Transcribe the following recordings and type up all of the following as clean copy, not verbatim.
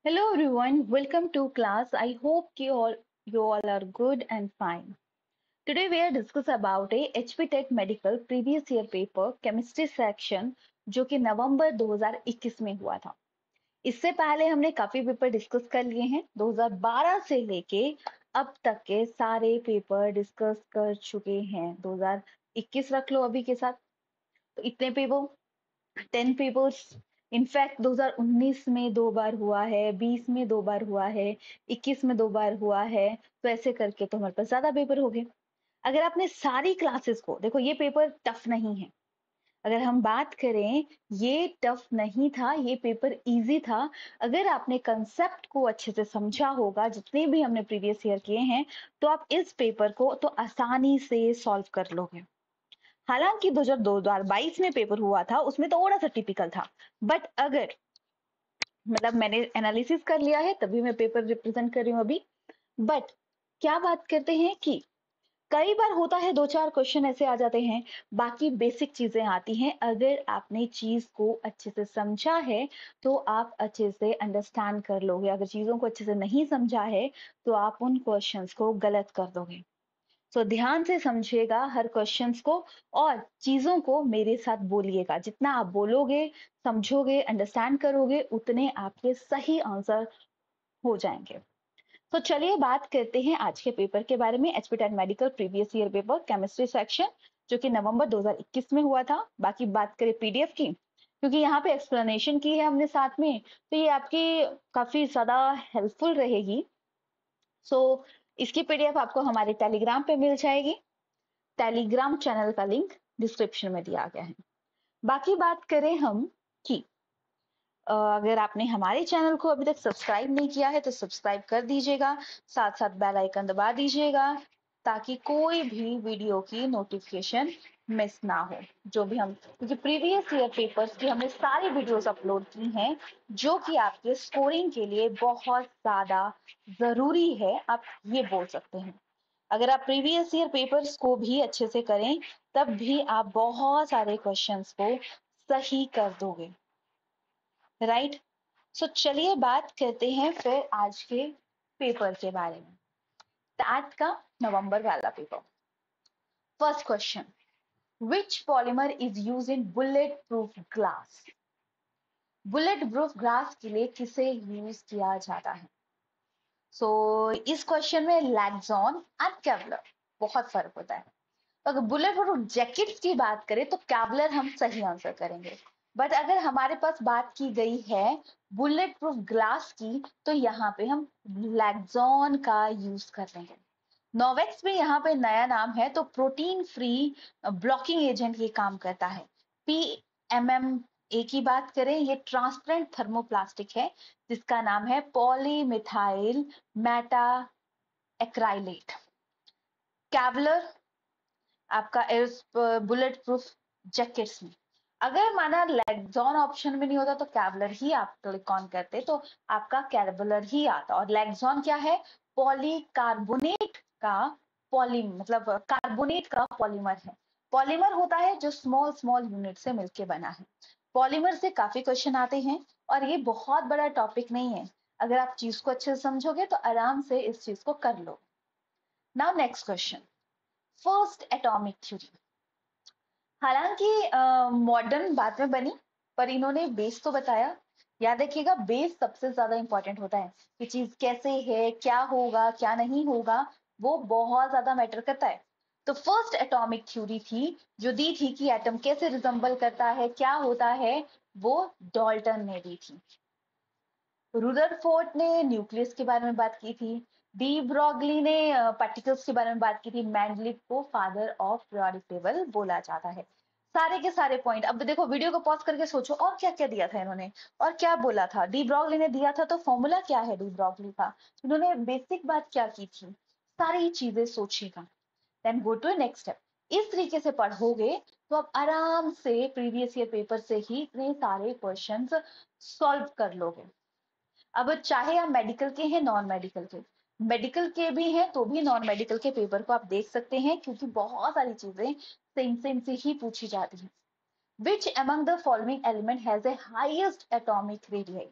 Hello everyone, welcome to class. I hope you all are good and fine. Today we are discuss about a HP Tech Medical previous year paper chemistry section जो कि नवंबर 2021 में हुआ था। इससे पहले हमने काफी पेपर डिस्कस कर लिए हैं। 2012 से लेके अब तक के सारे पेपर डिस्कस कर चुके हैं। 2021 रख लो अभी के साथ, तो इतने पेपर 10 पेपर्स। इनफैक्ट 2019 में 2 बार हुआ है, 20 में 2 बार हुआ है, 21 में 2 बार हुआ है। तो ऐसे करके तो हमारे पास ज्यादा पेपर हो गए। अगर आपने सारी क्लासेस को देखो, ये पेपर टफ नहीं है। अगर हम बात करें, ये टफ नहीं था, ये पेपर इजी था। अगर आपने कंसेप्ट को अच्छे से समझा होगा, जितने भी हमने प्रीवियस ईयर किए हैं, तो आप इस पेपर को तो आसानी से सॉल्व कर लोगे। हालांकि 2022 में पेपर हुआ था, उसमें थोड़ा सा टिपिकल था। बट अगर मतलब मैंने एनालिसिस कर लिया है, तभी मैं पेपर रिप्रेजेंट कर रही हूँ अभी। बट क्या बात करते हैं कि कई बार होता है, 2-4 क्वेश्चन ऐसे आ जाते हैं, बाकी बेसिक चीजें आती हैं। अगर आपने चीज को अच्छे से समझा है तो आप अच्छे से अंडरस्टैंड कर लोगे। अगर चीजों को अच्छे से नहीं समझा है तो आप उन क्वेश्चंस को गलत कर दोगे। सो ध्यान से समझिएगा हर क्वेश्चंस को, और चीजों को मेरे साथ बोलिएगा। जितना आप बोलोगे, समझोगे, अंडरस्टैंड करोगे, उतने आपके सही आंसर हो जाएंगे। तो चलिए बात करते हैं आज के पेपर के बारे में। HP TET medical previous year paper chemistry section, जो कि नवंबर 2021 में हुआ था। बाकी बात करें पीडीएफ की, क्योंकि यहाँ पे एक्सप्लेनेशन की है हमने साथ में, तो ये आपकी काफी ज्यादा हेल्पफुल रहेगी। सो इसकी पीडीएफ आपको हमारे टेलीग्राम पे मिल जाएगी। टेलीग्राम चैनल का लिंक डिस्क्रिप्शन में दिया गया है। बाकी बात करें हम कि अगर आपने हमारे चैनल को अभी तक सब्सक्राइब नहीं किया है तो सब्सक्राइब कर दीजिएगा, साथ साथ बेल आइकन दबा दीजिएगा, ताकि कोई भी वीडियो की नोटिफिकेशन मिस ना हो। जो भी हम, क्योंकि प्रीवियस ईयर पेपर्स की हमने सारी वीडियोस अपलोड की हैं, जो कि आपके स्कोरिंग के लिए बहुत ज्यादा जरूरी है, आप ये बोल सकते हैं। अगर आप प्रीवियस ईयर पेपर्स को भी अच्छे से करें, तब भी आप बहुत सारे क्वेश्चंस को सही कर दोगे। राइट। सो चलिए बात करते हैं फिर आज के पेपर के बारे में। टैट का नवंबर वाला paper. First question, which polymer is use in bullet proof glass? Bullet proof glass के लिए किसे यूज किया जाता है? सो इस क्वेश्चन में लैक्सॉन एंड केवलर बहुत फर्क होता है। अगर बुलेट प्रूफ जैकेट्स की बात करें तो कैवलर हम सही आंसर करेंगे। बट अगर हमारे पास बात की गई है बुलेट प्रूफ ग्लास की, तो यहाँ पे हम लैक्सॉन का यूज कर लेंगे। नोवेक्स भी यहाँ पे नया नाम है, तो प्रोटीन फ्री ब्लॉकिंग एजेंट ये काम करता है। पीएमएमए की बात करें, ये ट्रांसपेरेंट थर्मोप्लास्टिक है, जिसका नाम है पॉलीमिथाइल मेटा एक्राइलेट। कैवलर आपका इस बुलेट प्रूफ जैकेट्स में, अगर माना लैक्सॉन ऑप्शन में नहीं होता तो कैवलर ही आप क्लिक ऑन करते तो आपका कैवलर ही आता। और लैक्सॉन क्या है? पॉलीकार्बोनेट का पॉली मतलब कार्बोनेट का पॉलीमर है। पॉलीमर होता है जो स्मॉल स्मॉल यूनिट से मिलकर बना है। पॉलीमर से काफी क्वेश्चन आते हैं, और ये बहुत बड़ा टॉपिक नहीं है। अगर आप चीज को अच्छे से समझोगे तो आराम से इस चीज को कर लो। Now next question, first atomic theory. हालांकि मॉडर्न बाद में बनी, पर इन्होंने बेस तो बताया। याद रखिएगा, बेस सबसे ज्यादा इंपॉर्टेंट होता है कि चीज कैसे है, क्या होगा, क्या नहीं होगा, वो बहुत ज्यादा मैटर करता है। तो फर्स्ट एटॉमिक थ्योरी थी जो दी थी कि एटम कैसे रिजम्बल करता है, क्या होता है, वो डॉल्टन ने दी थी। रुदरफोर्ड ने न्यूक्लियस के बारे में बात की थी। डी ब्रॉगली ने पार्टिकल्स के बारे में बात की थी। मैंडलिव को फादर ऑफ पीरियोडिक टेबल बोला जाता है। सारे के सारे पॉइंट, अब देखो वीडियो को पॉज करके सोचो और क्या क्या दिया था इन्होंने, और क्या बोला था। डी ब्रॉगली ने दिया था, तो फॉर्मूला क्या है डी ब्रॉगली का, इन्होंने बेसिक बात क्या की थी, सारी चीजें सोचिएगा। Then go to next step. इस तरीके से पढ़ोगे तो आप आराम से प्रीवियस ईयर पेपर से ही इतने सारे क्वेश्चंस सॉल्व कर लोगे। अब चाहे आप मेडिकल के हैं, नॉन मेडिकल के, मेडिकल के भी हैं तो भी नॉन मेडिकल के पेपर को आप देख सकते हैं, क्योंकि बहुत सारी चीजें सेम सेम से ही पूछी जाती हैं। विच among the following element has a highest atomic radius?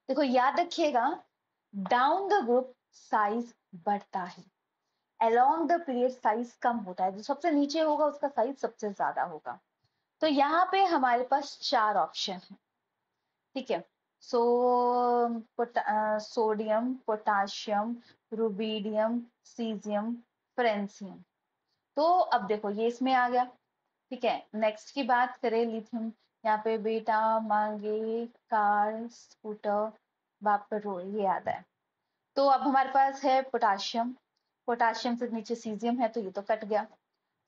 देखो याद रखिएगा, डाउन द ग्रुप साइज बढ़ता है, अलोंग द पीरियड साइज कम होता है, जो सबसे नीचे होगा उसका साइज सबसे ज्यादा होगा। तो यहाँ पे हमारे पास 4 ऑप्शन है, ठीक है। So sodium, potassium, rubidium, caesium, francium. तो अब देखो ये इसमें आ गया, ठीक है। नेक्स्ट की बात करें, लिथियम, यहाँ पे बेटा, मांगे, कार, स्कूटर, बापरो, ये आता है। तो अब हमारे पास है पोटाशियम, पोटाशियम से नीचे सीजियम है तो ये तो कट गया।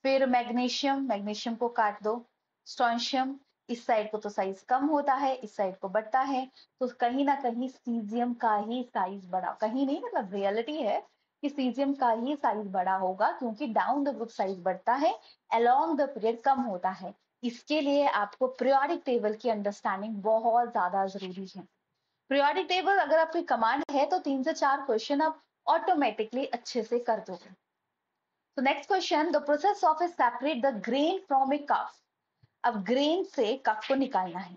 फिर मैग्नीशियम, मैग्नीशियम को काट दो। स्ट्रोंशियम, इस साइड को तो साइज कम होता है, इस साइड को बढ़ता है, तो कहीं ना कहीं सीजियम का ही साइज बड़ा, कहीं नहीं मतलब रियलिटी है कि सीजियम का ही साइज बड़ा होगा, क्योंकि डाउन द ग्रुप साइज बढ़ता है, अलोंग द पीरियड कम होता है। इसके लिए आपको पीरियोडिक टेबल की अंडरस्टैंडिंग बहुत ज्यादा जरूरी है। पीरियोडिक टेबल अगर आपकी कमांड है तो 3 से 4 क्वेश्चन आप ऑटोमेटिकली अच्छे से कर दोगे। So next question, the process of separate the grain from a कफ। अब ग्रेन से कफ को निकालना है।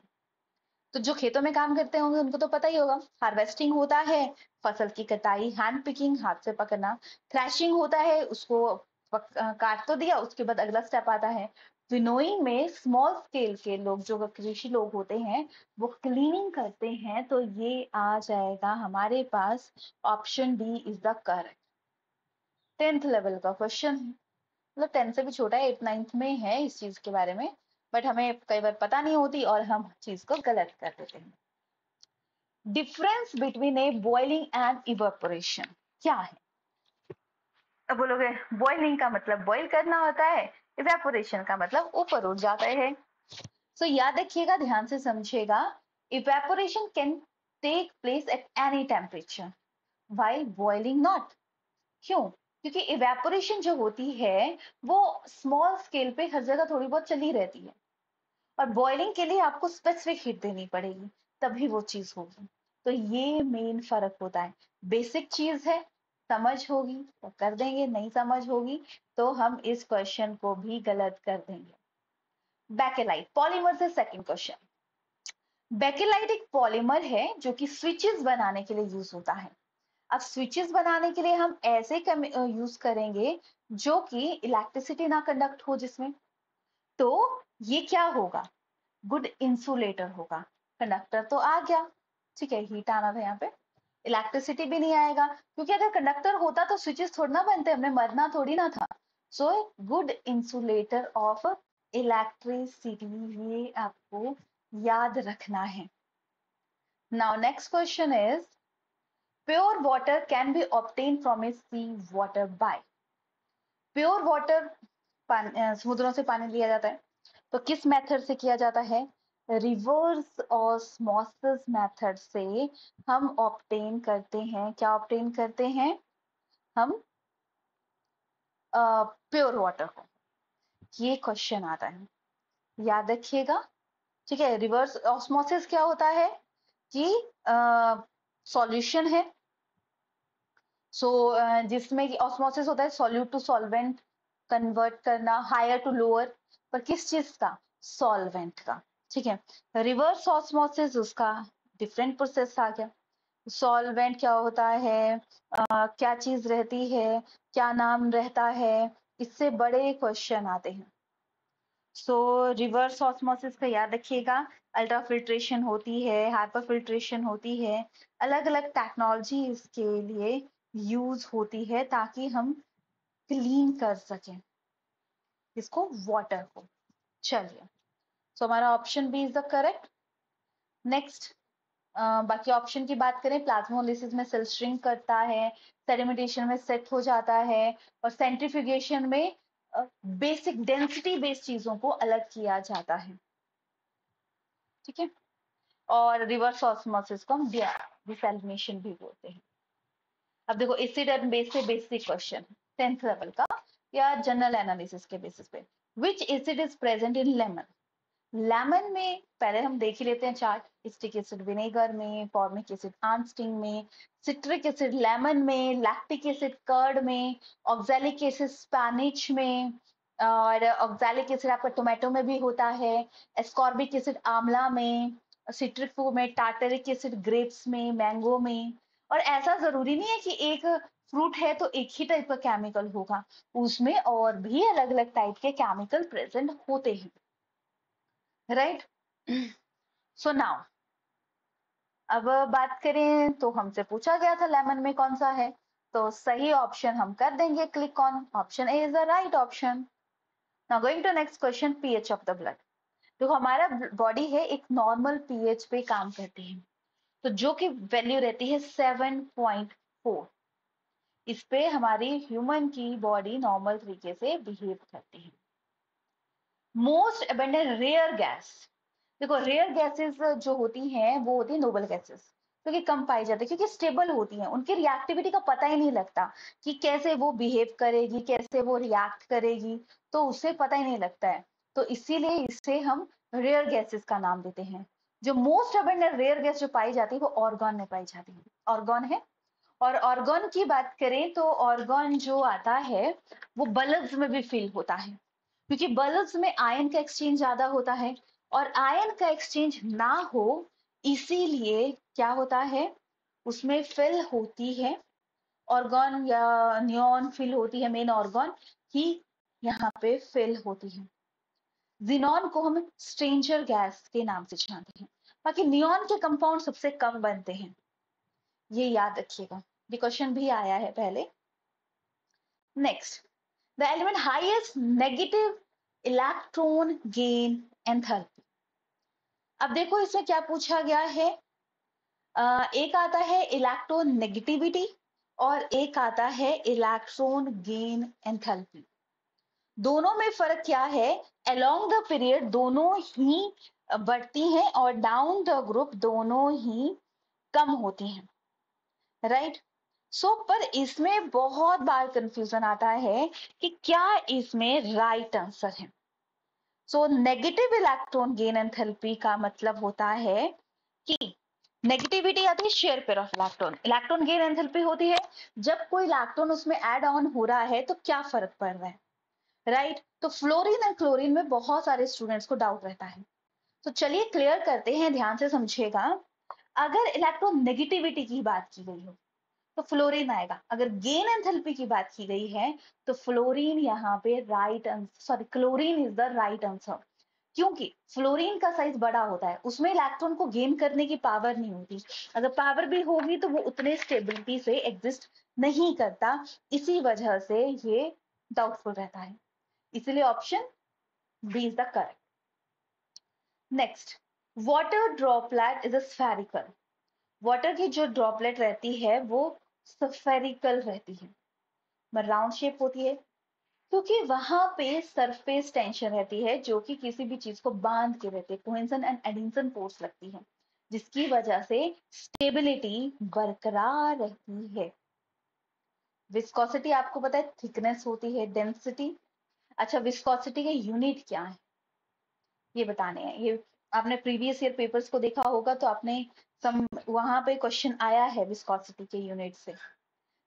तो जो खेतों में काम करते होंगे उनको तो पता ही होगा, हार्वेस्टिंग होता है, फसल की कटाई, हैंड पिकिंग, हाथ से पकड़ना, थ्रैशिंग होता है, उसको काट तो दिया, उसके बाद अगला स्टेप आता है विनोइंग में स्मॉल स्केल के लोग, जो कृषि लोग होते हैं, वो क्लीनिंग करते हैं। तो ये आ जाएगा हमारे पास, option D is the correct. 10th level का क्वेश्चन है, मतलब 10 से भी छोटा है, 8th 9th में है इस चीज के बारे में, बट हमें कई बार पता नहीं होती और हम चीज को गलत कर देते हैं। Difference between A boiling and evaporation क्या है? अब बोलोगे बॉइलिंग का मतलब बॉइल करना होता है, इवेपोरेशन का मतलब ऊपर उठ जाता है। सो याद रखिएगा, ध्यान से समझिएगा, evaporation can take place at any temperature while boiling not. क्यों? क्योंकि इवेपोरेशन जो होती है वो स्मॉल स्केल पे हर जगह थोड़ी बहुत चली रहती है, और बॉइलिंग के लिए आपको स्पेसिफिक हीट देनी पड़ेगी, तभी वो चीज होगी। तो ये मेन फर्क होता है। बेसिक चीज है, समझ होगी तो कर देंगे, नहीं समझ होगी तो हम इस क्वेश्चन को भी गलत कर देंगे। बैकेलाइट पॉलीमर से सेकंड क्वेश्चन। बैकेलाइट एक पॉलीमर है जो कि स्विचेस बनाने के लिए यूज होता है। अब स्विचेस बनाने के लिए हम ऐसे यूज करेंगे जो कि इलेक्ट्रिसिटी ना कंडक्ट हो जिसमें, तो ये क्या होगा, गुड इंसुलेटर होगा। कंडक्टर तो आ गया, ठीक है, हीट आना था यहाँ पे, इलेक्ट्रिसिटी भी नहीं आएगा, क्योंकि अगर कंडक्टर होता तो स्विचेस थोड़ा ना बनते, हमने मरना थोड़ी ना था। So good insulator of electricity, ये आपको याद रखना है। Now next question is, pure water can be obtain from a sea water by. Pure water समुद्रों से पानी लिया जाता है, तो किस मेथड से किया जाता है? रिवर्स ऑस्मोसिस मेथड से हम ऑब्टेन करते हैं। क्या ऑब्टेन करते हैं हम? प्योर वाटर को। ये क्वेश्चन आता है, याद रखिएगा, ठीक है। रिवर्स ऑस्मोसिस क्या होता है कि सॉल्यूशन है, सो जिसमें कि ऑस्मोसिस होता है सॉल्यूट टू सॉल्वेंट कन्वर्ट करना, हायर टू लोअर, पर किस चीज का? सॉल्वेंट का, ठीक है। रिवर्स ऑस्मोसिस उसका डिफरेंट प्रोसेस आ गया। सॉल्वेंट क्या होता है, क्या चीज रहती है, क्या नाम रहता है, इससे बड़े क्वेश्चन आते हैं। सो रिवर्स ऑस्मोसिस का याद रखिएगा, अल्ट्रा फिल्ट्रेशन होती है, हाइपर फिल्ट्रेशन होती है, अलग अलग टेक्नोलॉजी इसके लिए यूज होती है ताकि हम क्लीन कर सकें इसको, वाटर को। चलिए, सो हमारा option B is the correct. Next, बाकी ऑप्शन की बात करें, प्लाज्मोलिसिस में सेल श्रिंक करता है, सेडिमेंटेशन में सेट हो जाता है, और सेंट्रीफ्यूगेशन में बेसिक डेंसिटी बेस्ड चीजों को अलग किया जाता है, ठीक है। और रिवर्स ऑस्मोसिस को हम डिसैलिनेशन भी बोलते हैं। अब देखो एसिड एंड बेस से बेसिक क्वेश्चन 10th लेवल का या जनरल एनालिसिस के बेसिस पे, विच acid is present in lemon. Lemon में पहले हम देख ही लेते हैं चार्ट, स्टिक एसिड विनेगर में, फॉर्मिक एसिड आंस्टिंग में, सिट्रिक एसिड लेमन में, लैक्टिक एसिड कर्ड में, ऑक्सैलिक एसिड स्पैनिच में, और ऑक्सैलिक एसिड आपका टोमेटो में भी होता है, एस्कॉर्बिक एसिड आंवला में, सिट्रिक फ्रूट में, टार्टरिक एसिड ग्रेप्स में, मैंगो में। और ऐसा जरूरी नहीं है कि एक फ्रूट है तो एक ही टाइप का केमिकल होगा, उसमें और भी अलग अलग टाइप के केमिकल प्रेजेंट होते हैं, राइट। सो नाउ अब बात करें तो हमसे पूछा गया था लेमन में कौन सा है, तो सही ऑप्शन हम कर देंगे click on option A is the right option. Now going to next question, pH of the blood. तो हमारा बॉडी है एक नॉर्मल पीएच पे काम करती है, तो जो कि वैल्यू रहती है 7.4। इस पे हमारी ह्यूमन की बॉडी नॉर्मल तरीके से बिहेव करती है। मोस्ट अबंडेंट रेयर गैस, देखो रेयर गैसेस जो होती हैं वो होती है नोबल गैसेस, क्योंकि कम पाई जाती है, क्योंकि स्टेबल होती हैं, उनकी रिएक्टिविटी का पता ही नहीं लगता कि कैसे वो बिहेव करेगी, कैसे वो रिएक्ट करेगी, तो उससे पता ही नहीं लगता है। तो इसीलिए इसे हम रेयर गैसेस का नाम देते हैं। जो मोस्ट अबंडेंट रेयर गैस जो पाई जाती है वो ऑर्गन में पाई जाती है, ऑर्गन है। और ऑर्गन की बात करें तो ऑर्गन जो आता है वो बल्ब्स में भी फील होता है, क्योंकि बल्ब्स में आयन का एक्सचेंज ज्यादा होता है, और आयन का एक्सचेंज ना हो इसीलिए क्या होता है, उसमें फिल होती है ऑर्गन, या न्यून फिल होती है, मेन ऑर्गन ही यहाँ पे फिल होती है। जिनॉन को हम स्ट्रेंजर गैस के नाम से जानते हैं, बाकी नियॉन के कंपाउंड सबसे कम बनते हैं, ये याद रखिएगा, ये क्वेश्चन भी आया है पहले। Next, the element highest negative electron gain enthalpy. अब देखो इसमें क्या पूछा गया है, एक आता है इलेक्ट्रॉन नेगेटिविटी और एक आता है इलेक्ट्रॉन गेन एंथैल्पी। दोनों में फर्क क्या है, अलोंग द पीरियड दोनों ही बढ़ती हैं और डाउन द ग्रुप दोनों ही कम होती हैं, राइट। सो पर इसमें बहुत बार कंफ्यूजन आता है कि क्या इसमें राइट आंसर है। So negative electron gain enthalpy का मतलब होता है कि नेगेटिविटी आती है share pair of electron, electron gain enthalpy होती है जब कोई इलेक्ट्रॉन उसमें ऐड ऑन हो रहा है तो क्या फर्क पड़ रहा है, राइट। तो फ्लोरीन एंड क्लोरीन में बहुत सारे स्टूडेंट्स को डाउट रहता है, तो चलिए क्लियर करते हैं, ध्यान से समझिएगा। अगर इलेक्ट्रॉन नेगेटिविटी की बात की गई हो तो फ्लोरीन आएगा, अगर गेन एंथैल्पी की बात की गई है तो फ्लोरीन यहाँ पे right answer, sorry chlorine is the right answer, क्योंकि फ्लोरीन का साइज बड़ा होता है, उसमें इलेक्ट्रॉन को गेन करने की पावर नहीं होती, अगर पावर भी होगी तो वो उतने स्टेबिलिटी से एग्जिस्ट नहीं करता, इसी वजह से ये डाउटफुल रहता है, इसलिए option B is the correct. Next, water droplet is a spherical, water की जो ड्रॉपलेट रहती है वो स्फेरिकल रहती है, राउंड शेप होती है, क्योंकि वहां पे सरफेस टेंशन रहती है जो कि किसी भी चीज को बांध के रहती है, कोहेजन एंड एडिशन फोर्स लगती है, जिसकी वजह से स्टेबिलिटी बरकरार रहती है। विस्कोसिटी आपको पता है थिकनेस होती है, डेंसिटी। अच्छा, विस्कोसिटी के यूनिट क्या है ये बताने हैं, ये आपने प्रीवियस ईयर पेपर्स को देखा होगा तो आपने वहां पे क्वेश्चन आया है विस्कोसिटी के यूनिट से।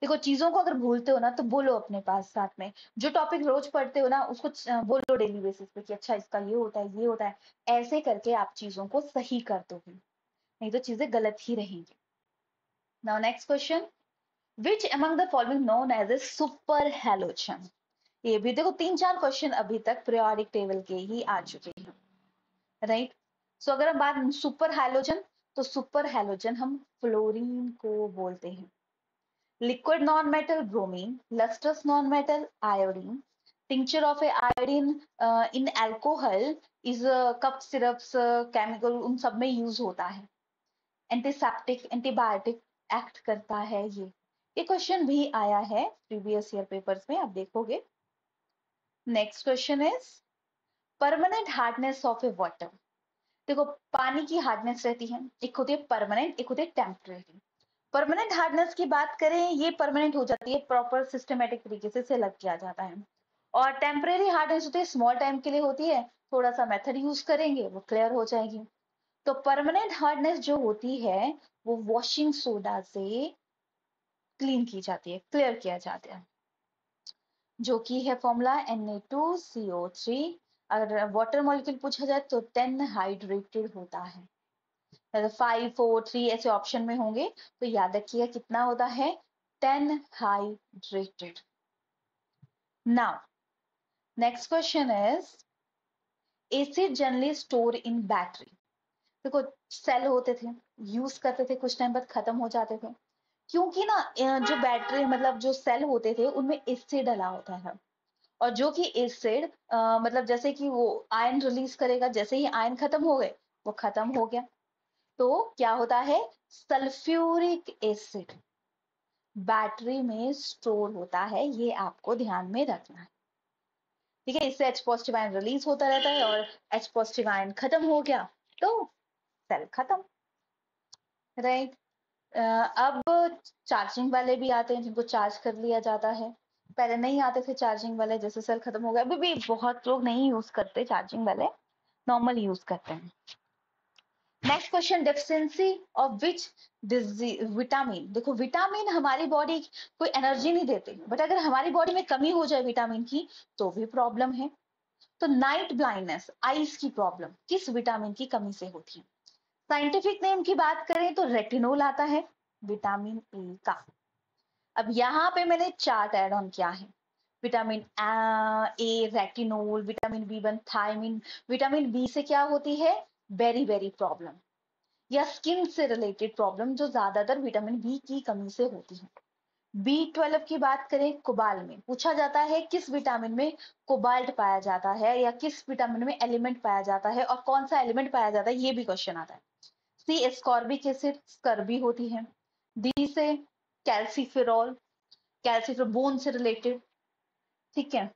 देखो चीजों को अगर भूलते हो ना तो बोलो अपने पास साथ में, जो टॉपिक रोज पढ़ते हो ना उसको बोलो डेली बेसिस पे कि अच्छा इसका ये होता है, ये होता है, ऐसे करके आप चीजों को सही कर दोगे, नहीं तो चीजें गलत ही रहेंगी। Now next question, which among the following known as a super halogen. ये भी देखो 3-4 क्वेश्चन अभी तक पीरियोडिक टेबल के ही आ चुके हैं, राइट। सो अगर हम बात सुपर हैलोजन, तो सुपर हैलोजन हम फ्लोरीन को बोलते हैं। Liquid non-metal bromine, lustrous non-metal iodine, tincture of a iodine in alcohol is cup syrups chemical उन सब में यूज होता है, एंटीसेप्टिक एंटीबायोटिक एक्ट करता है ये क्वेश्चन भी आया है प्रीवियस ईयर पेपर्स में, आप देखोगे। Next question is permanent hardness of A water. देखो पानी की हार्डनेस रहती है, एक होती है परमानेंट, एक होती है टेम्परेरी। परमानेंट हार्डनेस की बात करें, ये परमानेंट हो जाती है, प्रॉपर सिस्टमेटिक तरीके से सेलेक्ट किया जाता है। और टेम्परेरी हार्डनेस होती है, स्मॉल टाइम के लिए होती है, थोड़ा सा मेथड यूज करेंगे वो क्लियर हो जाएगी। तो परमानेंट हार्डनेस जो होती है वो वॉशिंग सोडा से क्लीन की जाती है, क्लियर किया जाता है, जो कि है फॉर्मूला Na2CO3। अगर वाटर मॉलिक्यूल पूछा जाए तो 10 हाइड्रेटेड होता है। 5 4 3 ऐसे ऑप्शन में होंगे, तो याद रखिएगा कितना होता है 10 hydrated. Now next question is acid generally store in battery. देखो सेल होते थे, यूज करते थे, कुछ टाइम बाद खत्म हो जाते थे, क्योंकि ना जो बैटरी मतलब जो सेल होते थे उनमें एसिड डला होता है, और जो कि एसिड मतलब जैसे कि वो आयन रिलीज करेगा, जैसे ही आयन खत्म हो गए वो खत्म हो गया, तो क्या होता है सल्फ्यूरिक एसिड बैटरी में स्टोर होता है, ये आपको ध्यान में रखना है। ठीक है, इससे H पॉजिटिव आयन रिलीज होता रहता है, और H पॉजिटिव आयन खत्म हो गया तो सेल खत्म, राइट। अब चार्जिंग वाले भी आते हैं जिनको चार्ज कर लिया जाता है, पहले नहीं आते थे चार्जिंग वाले, जैसे सेल खत्म हो गया, अभी भी बहुत लोग नहीं यूज करते चार्जिंग वाले, नॉर्मल यूज करते हैं। Next question, deficiency of which vitamin. देखो विटामिन हमारी बॉडी कोई एनर्जी नहीं देते, बट अगर हमारी बॉडी में कमी हो जाए विटामिन की तो भी प्रॉब्लम है। तो नाइट ब्लाइंडनेस, आईज की प्रॉब्लम किस विटामिन की कमी से होती है? साइंटिफिक नेम की बात करें तो रेटिनोल आता है, विटामिन ए का। अब यहाँ पे मैंने चार्ट ऐड ऑन किया है, vitamin A retinol, vitamin B one thiamine, vitamin B से क्या होती है बेरी बेरी प्रॉब्लम, या स्किन से रिलेटेड प्रॉब्लम जो ज्यादातर विटामिन बी की कमी से होती है। B12 की बात करें, कोबाल में पूछा जाता है किस विटामिन में कोबाल्ट पाया जाता है, या किस विटामिन में एलिमेंट पाया जाता है, और कौन सा एलिमेंट पाया जाता है, ये भी क्वेश्चन आता है। सी एस्कॉर्बिक एसिड, स्कर्बी होती है। डी से कैल्सीफेरॉल, कैल्सीफेरॉल बोन से रिलेटेड, ठीक है।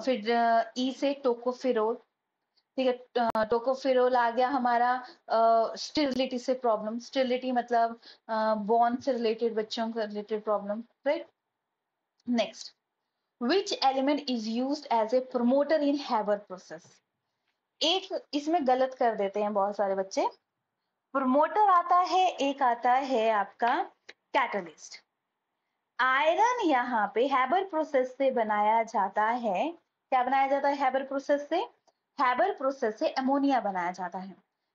फिर ई से टोकोफेरोल, ठीक है, टोकोफेरोल आ गया हमारा स्टेरिलिटी से प्रॉब्लम, स्टेरिलिटी मतलब बॉर्न से रिलेटेड, बच्चों से related problem, right. Next, which element is used as a promoter in Haber process. एक इसमें गलत कर देते हैं बहुत सारे बच्चे, प्रमोटर आता है, एक आता है आपका कैटलिस्ट। आयरन यहाँ पे हैबर प्रोसेस से बनाया जाता है, क्या बनाया जाता है हैबर प्रोसेस से? हैबर प्रोसेस से अमोनिया बनाया जाता है,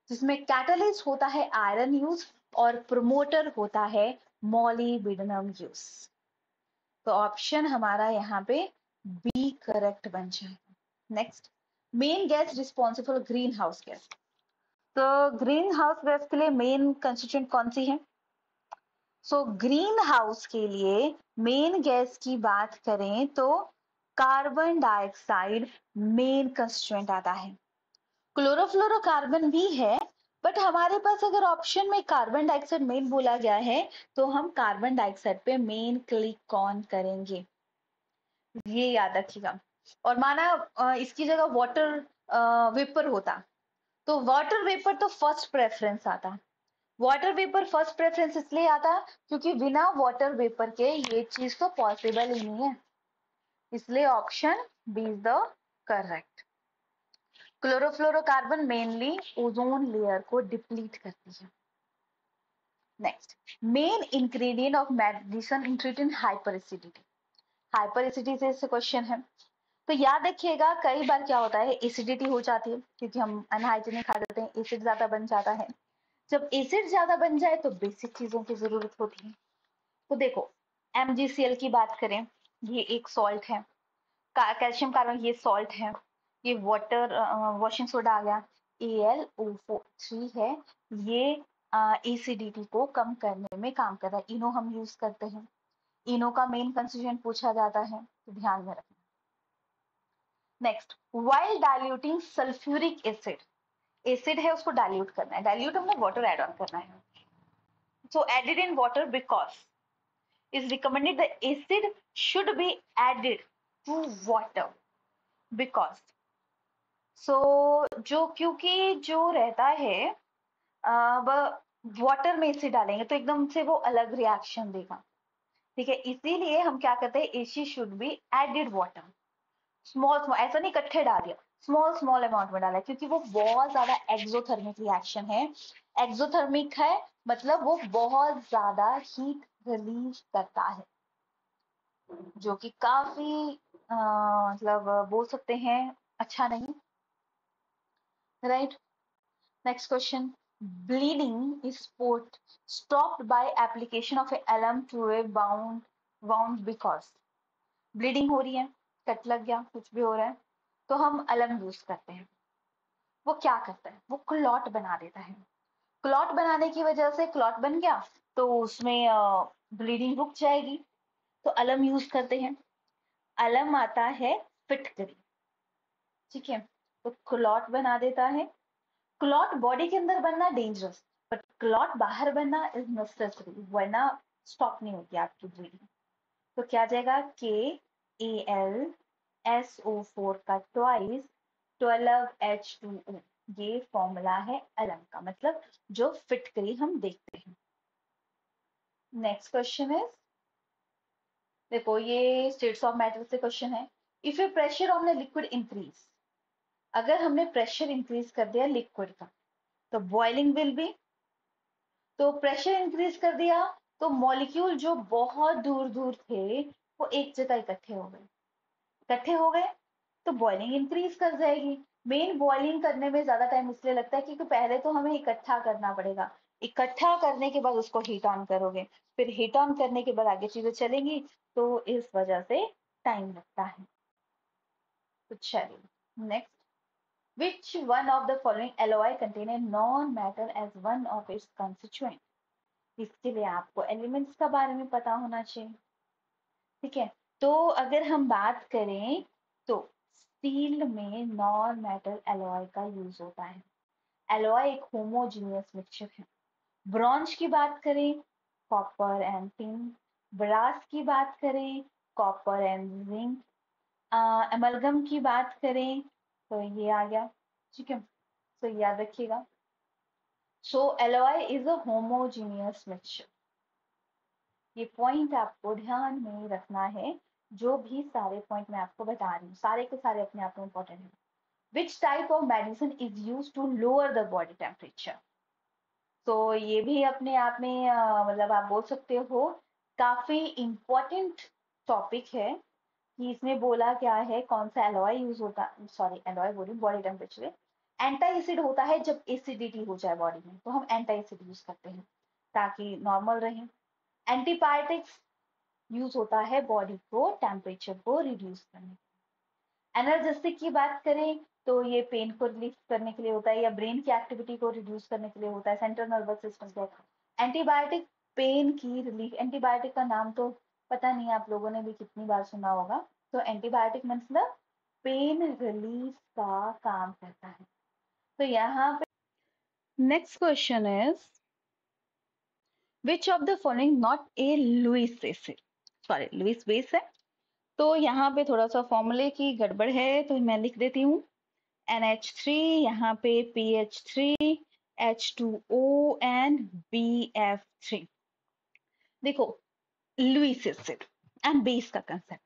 जिसमें कैटलिस्ट होता है आयरन यूज, और प्रमोटर होता है मॉलिब्डेनम यूज। तो ऑप्शन हमारा यहाँ पे बी करेक्ट बन जाएगा। Next, main gas responsible green house gas. तो ग्रीन हाउस गैस के लिए मेन कंस्टिट्यूएंट कौन सी है? सो ग्रीन हाउस के लिए मेन गैस की बात करें तो कार्बन डाइऑक्साइड मेन कंस्टिट्यूएंट आता है। क्लोरोफ्लोरोकार्बन भी है, बट हमारे पास अगर ऑप्शन में कार्बन डाइऑक्साइड मेन बोला गया है तो हम कार्बन डाइऑक्साइड पे मेन क्लिक कौन करेंगे, ये याद रखिएगा। और माना इसकी जगह वाटर वेपर होता तो वाटर वेपर तो फर्स्ट प्रेफरेंस आता। वाटर वेपर फर्स्ट प्रेफरेंस इसलिए आता क्योंकि बिना वाटर वेपर के ये चीज तो पॉसिबल ही नहीं है, इसलिए option B is the correct. Chlorofluorocarbon mainly ozone layer को डिप्लीट करती है। Next, main ingredient of medicine in treating hyper acidity. Hyper acidity से क्वेश्चन है, तो याद रखिएगा कई बार क्या होता है एसिडिटी हो जाती है क्योंकि हम अनहाइजीनिक खा लेते हैं, एसिड ज्यादा बन जाता है। जब एसिड ज्यादा बन जाए तो बेसिक चीजों की जरूरत होती है। तो देखो MgCl की बात करें, ये एक सॉल्ट है, कैल्शियम कार्बन ये सॉल्ट है, ये वाटर वॉशिंग सोडा आ गया, AlO3 है, ये एसिडिटी को कम करने में काम कर रहा है। इनो हम यूज करते हैं, इनो का मेन कंस्टिट्यूएंट पूछा जाता है, तो ध्यान में रखना। Next, while diluting sulphuric acid, acid है उसको डाइल्यूट करना है, डाइल्यूट हमने वाटर एड ऑन करना है, so added in water because is recommended the acid should be added to water because so जो क्योंकि जो रहता है वाटर में एसिड डालेंगे तो एकदम से वो अलग रिएक्शन देगा, ठीक है, इसीलिए हम क्या करते हैं acid should be added water, small small, ऐसा नहीं इकट्ठे डाल दिया, स्मॉल स्मॉल अमाउंट में डाला क्योंकि वो बहुत ज्यादा एक्सोथर्मिक रिएक्शन है। एक्सोथर्मिक है मतलब वो बहुत ज्यादा हीट रिलीज करता है, जो कि काफी मतलब बोल सकते हैं अच्छा नहीं, right. Next question, bleeding is stopped by application of a alum to a wound because bleeding हो रही है, कट लग गया, कुछ भी हो रहा है, तो हम अलम यूज करते हैं। वो क्या करता है, वो क्लॉट बना देता है। क्लॉट बनाने की वजह से क्लॉट बन गया तो उसमें ब्लीडिंग रुक जाएगी, तो अलम यूज करते हैं। अलम आता है फिटकरी, ठीक है, तो क्लॉट बना देता है। क्लॉट बॉडी के अंदर बनना डेंजरस, बट क्लॉट बाहर बनना इज नेसेसरी, वरना स्टॉप नहीं होगी आपकी ब्लीडिंग। तो क्या आ जाएगा, KAlSO4 का ट्वाइस 12H2O, ये फॉर्मूला है अलम का, मतलब जो फिटकरी हम देखते हैं। नेक्स्ट क्वेश्चन इज, देखो ये स्टेट्स ऑफ मैटर से क्वेश्चन है। If you pressure on the liquid increase, अगर हमने प्रेशर इंक्रीज कर दिया लिक्विड का तो बॉइलिंग विल बी, तो प्रेशर इंक्रीज कर दिया तो मॉलिक्यूल जो बहुत दूर दूर थे वो एक जगह इकट्ठे हो गए तो बॉइलिंग इंक्रीज कर जाएगी। मेन बॉइलिंग करने में ज्यादा टाइम इसलिए लगता है क्योंकि पहले तो हमें इकट्ठा करना पड़ेगा, इकट्ठा करने के बाद उसको हीट ऑन करोगे, फिर हीट ऑन करने के बाद आगे चीजें चलेंगी, तो इस वजह से टाइम लगता है। तो चलिए next, which one of the following alloy contain a non-matter as one of its constituent? इसके लिए आपको एलिमेंट्स का बारे में पता होना चाहिए, ठीक है। तो अगर हम बात करें तो स्टील में नॉन मेटल एलॉय का यूज होता है। एलॉय एक होमोजीनियस मिक्सचर है। ब्रॉन्ज की बात करें, कॉपर एंड टिन। ब्रास की बात करें, कॉपर एंड जिंक। एमलगम की बात करें तो ये आ गया, ठीक है, तो याद रखिएगा। So alloy is a homogeneous mixture, ये पॉइंट आपको ध्यान में रखना है। जो भी सारे पॉइंट मैं आपको बता रही हूँ सारे के सारे अपने आप में इंपॉर्टेंट है। Which type of medicine is use to lower the body temperature, तो ये भी अपने आप में मतलब आप बोल सकते हो काफी इंपॉर्टेंट टॉपिक है कि इसमें बोला क्या है, कौन सा एलॉय यूज होता, सॉरी एलॉय बोली, बॉडी टेम्परेचर। एंटी एसिड होता है जब एसिडिटी हो जाए बॉडी में, तो हम एंटी एसिड यूज करते हैं ताकि नॉर्मल रहे। एंटीबायोटिक्स यूज होता है बॉडी को टेम्परेचर को रिड्यूस करने। एनर्जेटिक की बात करें तो ये पेन को रिलीफ करने के लिए होता है या ब्रेन की एक्टिविटी को रिड्यूस करने के लिए होता है, सेंट्रल नर्वस सिस्टम को। एंटीबायोटिक पेन की रिलीफ, एंटीबायोटिक का नाम तो पता नहीं आप लोगों ने भी कितनी बार सुना होगा। तो एंटीबायोटिक मतलब पेन रिलीफ का काम करता है। तो यहाँ पे next question is, which of the following not a Lewis acid, sorry Lewis base है, तो यहाँ पे थोड़ा सा फॉर्मूले की गड़बड़ है तो मैं लिख देती हूँ। NH3, यहाँ पे PH3, H2O एंड BF3। देखो लुईस एसिड एंड बेस का कंसेप्ट,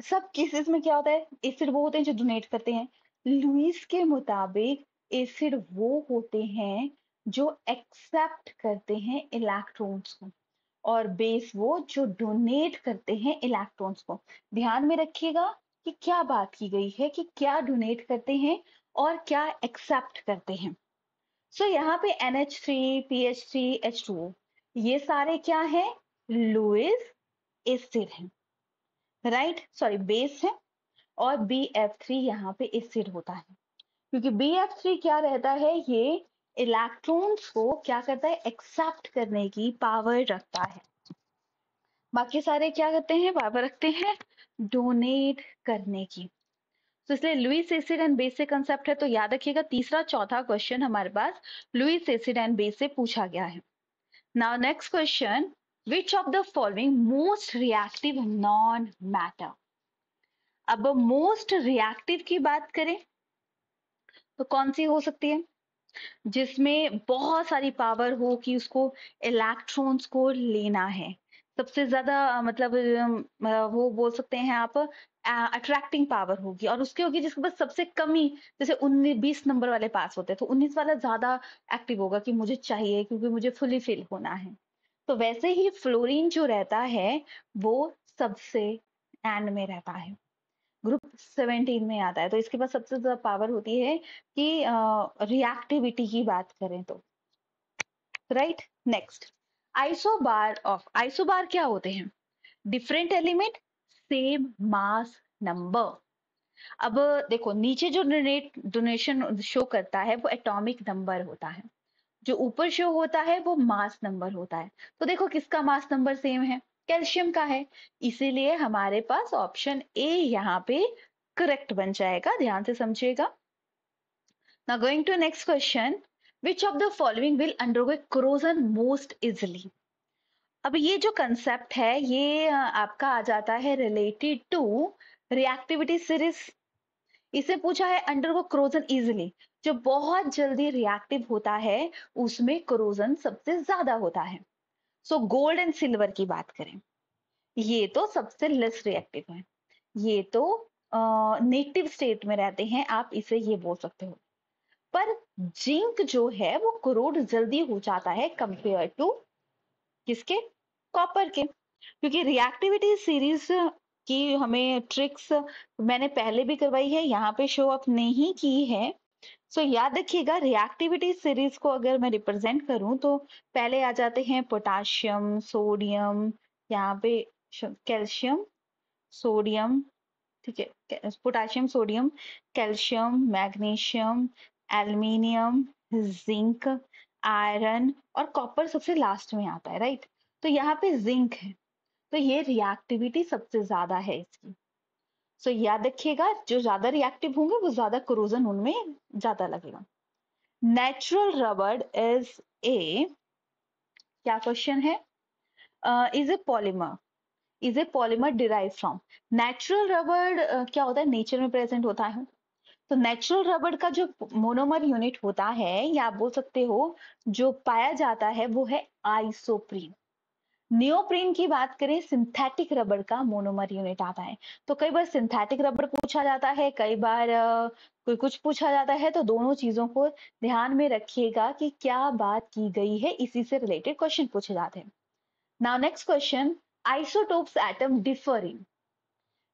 सब केसेस में क्या होता है, एसिड वो होते हैं जो डोनेट करते हैं। लुईस के मुताबिक एसिड वो होते हैं जो एक्सेप्ट करते हैं इलेक्ट्रॉन्स को, और बेस वो जो डोनेट करते हैं इलेक्ट्रॉन्स को। ध्यान में रखिएगा कि क्या बात की गई है कि क्या डोनेट करते हैं और क्या एक्सेप्ट करते हैं। सो यहाँ पे NH3, PH3, H2O, ये सारे क्या है, लुईस एसिड है, राइट, सॉरी बेस है। और BF3 यहाँ पे एसिड होता है, क्योंकि BF3 क्या रहता है, ये इलेक्ट्रॉन्स को क्या करता है, एक्सेप्ट करने की पावर रखता है। बाकी सारे क्या करते हैं, पावर रखते हैं डोनेट करने की। तो इसलिए लुईस एसिड एंड बेस से कंसेप्ट है, तो याद रखिएगा तीसरा चौथा क्वेश्चन हमारे पास लुईस एसिड एंड बेस से पूछा गया है। Now next question, which of the following most reactive non matter. अब मोस्ट रिएक्टिव की बात करें तो कौन सी हो सकती है, जिसमें बहुत सारी पावर हो कि उसको इलेक्ट्रॉन्स को लेना है। सबसे ज्यादा मतलब वो बोल सकते हैं आप अट्रैक्टिंग पावर होगी, और उसकी होगी जिसके पास सबसे कम ही, जैसे 19-20 नंबर वाले पास होते हैं तो 19 वाला ज्यादा एक्टिव होगा कि मुझे चाहिए क्योंकि मुझे फुली फिल होना है। तो वैसे ही फ्लोरीन जो रहता है वो सबसे एंड में रहता है, ग्रुप 17 में आता है, तो इसके पास सबसे ज्यादा पावर होती है कि रिएक्टिविटी की बात करें तो। राइट। नेक्स्ट, आइसोबार क्या होते हैं? Different element same mass number. अब देखो नीचे जो डोनेशन शो करता है वो एटॉमिक नंबर होता है, जो ऊपर शो होता है वो मास नंबर होता है। तो देखो किसका मास नंबर सेम है? कैल्शियम का है, इसीलिए हमारे पास ऑप्शन ए यहाँ पे करेक्ट बन जाएगा। ध्यान से समझिएगा। Now going to next question, which of the following will undergo corrosion most easily? अब ये जो कंसेप्ट है ये आपका आ जाता है रिलेटेड टू रिएक्टिविटी सीरीज। इसे पूछा है अंडरगो क्रोजन इजिली, जो बहुत जल्दी रिएक्टिव होता है उसमें क्रोजन सबसे ज्यादा होता है। सो गोल्ड एंड सिल्वर की बात करें, ये तो सबसे लेस रिएक्टिव है, ये तो नेटिव स्टेट में रहते हैं, आप इसे ये बोल सकते हो। पर जिंक जो है वो कोरोड जल्दी हो जाता है कंपेयर टू किसके? कॉपर के। क्योंकि रिएक्टिविटी सीरीज की हमें ट्रिक्स मैंने पहले भी करवाई है, यहाँ पे शो अप नहीं की है। सो याद रखिएगा, रिएक्टिविटी सीरीज को अगर मैं रिप्रेजेंट करूं तो पहले आ जाते हैं पोटाशियम, सोडियम, यहाँ पे कैल्शियम, सोडियम, ठीक है, potassium, sodium, calcium, magnesium, aluminium, zinc, iron और कॉपर सबसे लास्ट में आता है, राइट। तो यहाँ पे जिंक है, तो ये रिएक्टिविटी सबसे ज्यादा है इसकी। सो याद रखिएगा, जो ज्यादा रिएक्टिव होंगे वो ज्यादा कोरोजन उनमें ज्यादा लगेगा। नेचुरल रबड़ इज ए, क्या क्वेश्चन है? Is a polymer, is a polymer derive from. Natural रबड़ क्या होता है? नेचर में प्रेजेंट होता है। तो नेचुरल रबड़ का जो मोनोमर यूनिट होता है या आप बोल सकते हो जो पाया जाता है वो है आइसोप्रीन। नियोप्रीन की बात करें, सिंथेटिक रबड़ का मोनोमर यूनिट आता है। तो कई बार सिंथेटिक रबड़ पूछा जाता है, कई बार कोई कुछ पूछा जाता है, तो दोनों चीजों को ध्यान में रखिएगा कि क्या बात की गई है, इसी से रिलेटेड क्वेश्चन पूछे जाते हैं। Now next question, isotopes atom differ in.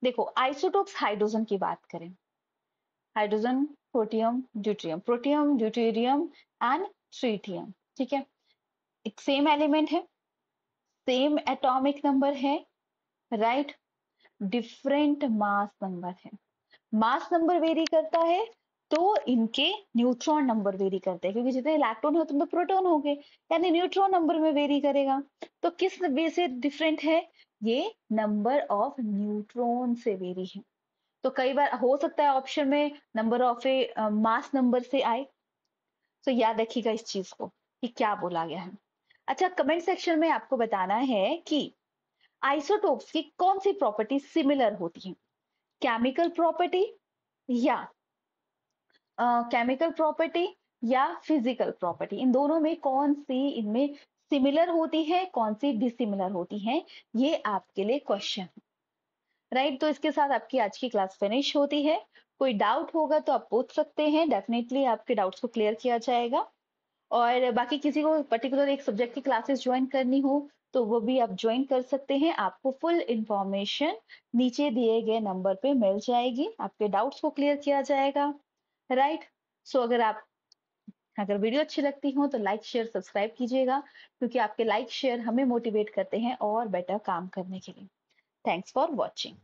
देखो आइसोटोप्स हाइड्रोजन की बात करें, hydrogen, protium, deuterium, protium, deuterium and tritium, ठीक है। एक सेम एलिमेंट है, सेम एटॉमिक नंबर है, राइट। डिफरेंट मास नंबर है। मास नंबर वेरी करता है तो इनके न्यूट्रॉन नंबर वेरी करते हैं, क्योंकि जितने इलेक्ट्रॉन हो उतने प्रोटॉन हो गए, यानी न्यूट्रॉन नंबर में वेरी करेगा। तो किस वे से डिफरेंट है? ये नंबर ऑफ न्यूट्रॉन से वेरी है। तो कई बार हो सकता है ऑप्शन में number of A mass number से आए। तो याद रखिएगा इस चीज को कि क्या बोला गया है। अच्छा, कमेंट सेक्शन में आपको बताना है कि आइसोटोप्स की कौन सी प्रॉपर्टी सिमिलर होती है? केमिकल प्रॉपर्टी या केमिकल प्रॉपर्टी या फिजिकल प्रॉपर्टी, इन दोनों में कौन सी इनमें सिमिलर होती है, कौन सी डिसिमिलर होती है, ये आपके लिए क्वेश्चन, राइट। तो इसके साथ आपकी आज की क्लास फिनिश होती है। कोई डाउट होगा तो आप पूछ सकते हैं, डेफिनेटली आपके डाउट्स को क्लियर किया जाएगा। और बाकी किसी को पर्टिकुलर एक सब्जेक्ट की क्लासेस ज्वाइन करनी हो तो वो भी आप ज्वाइन कर सकते हैं। आपको फुल इंफॉर्मेशन नीचे दिए गए नंबर पे मिल जाएगी, आपके डाउट्स को क्लियर किया जाएगा, राइट। सो अगर वीडियो अच्छी लगती हो तो लाइक शेयर सब्सक्राइब कीजिएगा, क्योंकि आपके लाइक शेयर हमें मोटिवेट करते हैं और बेटर काम करने के लिए। Thanks for watching.